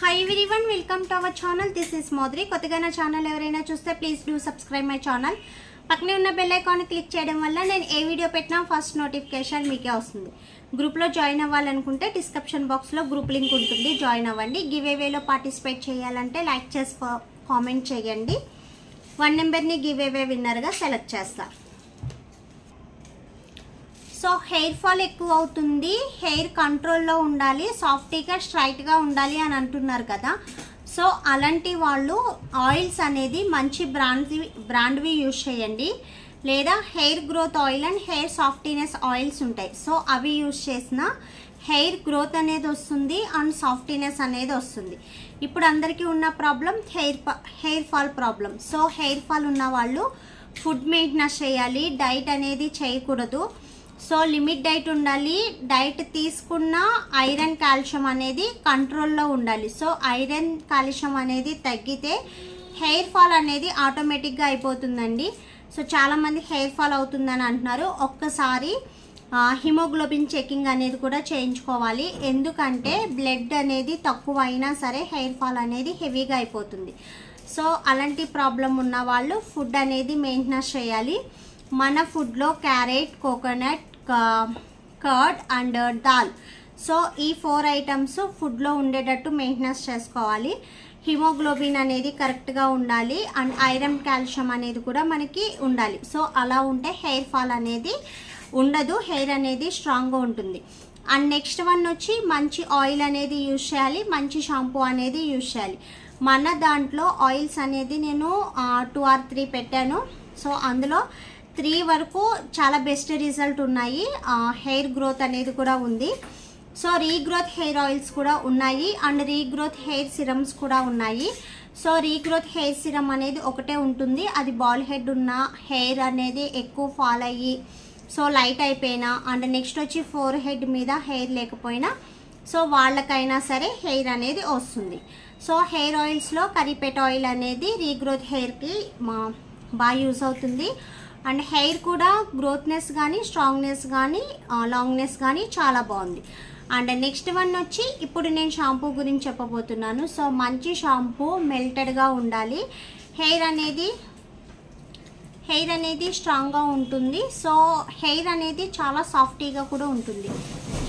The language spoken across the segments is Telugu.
Hi everyone, welcome to our channel. This is Madhuri. కొత్తగా నా ఛానల్ ఎవరైనా చూస్తే please do subscribe my channel. పక్కనే ఉన్న బెల్ ఐకాన్ క్లిక్ చేయడం వల్ల నేను ఏ వీడియో పెట్టినా ఫస్ట్ నోటిఫికేషన్ మీకే వస్తుంది. గ్రూప్లో జాయిన్ అవ్వాలనుకుంటే డిస్క్రిప్షన్ బాక్స్లో గ్రూప్ లింక్ ఉంటుంది, జాయిన్ అవ్వండి. గివ్ అవేలో పార్టిసిపేట్ చేయాలంటే లైక్ చేసి కామెంట్ చేయండి. 1 నెంబర్ని గివ్ అవే విన్నర్గా సెలెక్ట్ చేస్తా. సో హెయిర్ ఫాల్ ఎక్కువ అవుతుంది, హెయిర్ కంట్రోల్లో ఉండాలి, సాఫ్టీగా స్ట్రైట్గా ఉండాలి అని అంటున్నారు కదా. సో అలాంటి వాళ్ళు ఆయిల్స్ అనేది మంచి బ్రాండ్వి యూజ్ చేయండి, లేదా hair growth oil and hair softness oils ఉంటాయి. సో అవి యూజ్ చేసిన హెయిర్ గ్రోత్ అనేది వస్తుంది అండ్ సాఫ్టీనెస్ అనేది వస్తుంది. ఇప్పుడు అందరికీ ఉన్న problem hair fall problem. So hair fall ఉన్న వాళ్ళు ఫుడ్ మెయింటెనెన్స్ చేయాలి, డైట్ అనేది చేయకూడదు. సో లిమిట్ డైట్ ఉండాలి, డైట్ తీసుకున్న ఐరన్ కాల్షియం అనేది కంట్రోల్లో ఉండాలి. సో ఐరన్ కాల్షియం అనేది తగ్గితే హెయిర్ ఫాల్ అనేది ఆటోమేటిక్గా అయిపోతుందండి. సో చాలామంది హెయిర్ ఫాల్ అవుతుందని అంటున్నారు. ఒక్కసారి హిమోగ్లోబిన్ చెకింగ్ అనేది కూడా చేయించుకోవాలి, ఎందుకంటే బ్లడ్ అనేది తక్కువ అయినా సరే హెయిర్ ఫాల్ అనేది హెవీగా అయిపోతుంది. సో అలాంటి ప్రాబ్లం ఉన్న వాళ్ళు ఫుడ్ అనేది మెయింటెనెన్స్ చేయాలి. మన ఫుడ్లో carrot, coconut, curd and dal, so ఈ 4 ఐటమ్స్ ఫుడ్లో ఉండేటట్టు మెయింటెనెన్స్ చేసుకోవాలి. హిమోగ్లోబిన్ అనేది కరెక్ట్గా ఉండాలి అండ్ ఐరన్ కాల్షియం అనేది కూడా మనకి ఉండాలి. సో అలా ఉంటే హెయిర్ ఫాల్ అనేది ఉండదు, హెయిర్ అనేది స్ట్రాంగ్గా ఉంటుంది. అండ్ నెక్స్ట్ వన్ వచ్చి మంచి ఆయిల్ అనేది యూజ్ చేయాలి, మంచి షాంపూ అనేది యూజ్ చేయాలి. మన దాంట్లో ఆయిల్స్ అనేది నేను 2 or 3 పెట్టాను. సో అందులో 3 వరకు చాలా బెస్ట్ రిజల్ట్ ఉన్నాయి, హెయిర్ గ్రోత్ అనేది కూడా ఉంది. సో రీగ్రోత్ హెయిర్ ఆయిల్స్ కూడా ఉన్నాయి అండ్ రీగ్రోత్ హెయిర్ సిరమ్స్ కూడా ఉన్నాయి. సో రీగ్రోత్ హెయిర్ సిరమ్ అనేది ఒకటే ఉంటుంది, అది బాల్ హెడ్ ఉన్న హెయిర్ అనేది ఎక్కువ ఫాల్ అయ్యి సో లైట్ అయిపోయినా అండ్ నెక్స్ట్ వచ్చి ఫోర్ హెడ్ మీద హెయిర్ లేకపోయినా సో వాళ్ళకైనా సరే హెయిర్ అనేది వస్తుంది. సో హెయిర్ ఆయిల్స్లో కరిపేట ఆయిల్ అనేది రీగ్రోత్ హెయిర్కి బాగా యూజ్ అవుతుంది అండ్ హెయిర్ కూడా గ్రోత్నెస్ కానీ స్ట్రాంగ్నెస్ కానీ లాంగ్నెస్ కానీ చాలా బాగుంది. అండ్ నెక్స్ట్ వన్ వచ్చి ఇప్పుడు నేను షాంపూ గురించి చెప్పబోతున్నాను. సో మంచి షాంపూ మెల్టెడ్గా ఉండాలి, హెయిర్ అనేది స్ట్రాంగ్గా ఉంటుంది. సో హెయిర్ అనేది చాలా సాఫ్టీగా కూడా ఉంటుంది.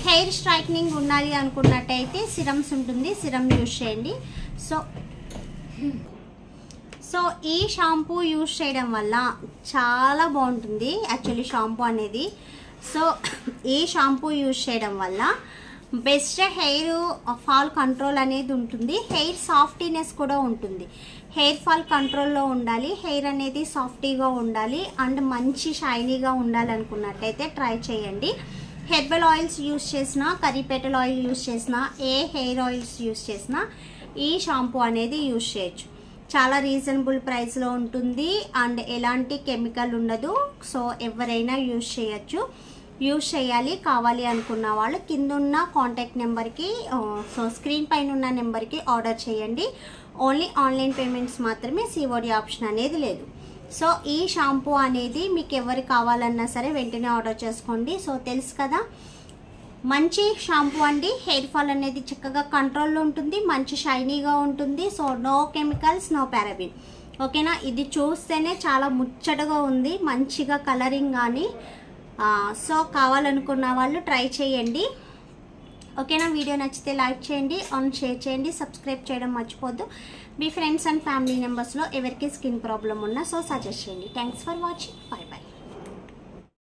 హెయిర్ స్ట్రైట్నింగ్ ఉండాలి అనుకున్నట్టయితే సిరమ్స్ ఉంటుంది, సిరమ్ యూజ్ చేయండి. సో ఈ షాంపూ యూజ్ చేయడం వల్ల చాలా బాగుంటుంది యాక్చువల్లీ షాంపూ అనేది. సో ఈ షాంపూ యూజ్ చేయడం వల్ల బెస్ట్ హెయిర్ ఫాల్ కంట్రోల్ అనేది ఉంటుంది, హెయిర్ సాఫ్టీనెస్ కూడా ఉంటుంది. హెయిర్ ఫాల్ కంట్రోల్లో ఉండాలి, హెయిర్ అనేది సాఫ్టీగా ఉండాలి అండ్ మంచి షైనీగా ఉండాలనుకున్నట్టయితే ట్రై చేయండి. హెర్బల్ ఆయిల్స్ యూజ్ చేసినా, కరిపేటల్ ఆయిల్ యూజ్ చేసినా, ఏ హెయిర్ ఆయిల్స్ యూజ్ చేసినా ఈ షాంపూ అనేది యూజ్ చేయొచ్చు. చాలా రీజనబుల్ ప్రైస్లో ఉంటుంది అండ్ ఎలాంటి కెమికల్ ఉండదు. సో ఎవరైనా యూజ్ చేయొచ్చు, యూజ్ చేయాలి. కావాలి అనుకున్న వాళ్ళు కింద ఉన్న కాంటాక్ట్ నెంబర్కి, సో స్క్రీన్ పైన ఉన్న నెంబర్కి ఆర్డర్ చేయండి. ఓన్లీ ఆన్లైన్ పేమెంట్స్ మాత్రమే, సిఓడి ఆప్షన్ అనేది లేదు. సో ఈ షాంపూ అనేది మీకు ఎవరు కావాలన్నా సరే వెంటనే ఆర్డర్ చేసుకోండి. సో తెలుసు కదా, మంచి షాంపూ అండి, హెయిర్ ఫాల్ అనేది చక్కగా కంట్రోల్లో ఉంటుంది, మంచి షైనీగా ఉంటుంది. So no chemicals, no paraben. ఓకేనా, ఇది చూస్తేనే చాలా ముచ్చటగా ఉంది, మంచిగా కలరింగ్ కానీ. సో కావాలనుకున్న వాళ్ళు ట్రై చేయండి. ఓకేనా, వీడియో నచ్చితే లైక్ చేయండి అండ్ షేర్ చేయండి, సబ్స్క్రైబ్ చేయడం మర్చిపోద్దు. మీ ఫ్రెండ్స్ అండ్ ఫ్యామిలీ మెంబర్స్లో ఎవరికి స్కిన్ ప్రాబ్లం ఉన్నా సో సజెస్ట్ చేయండి. Thanks for watching, by.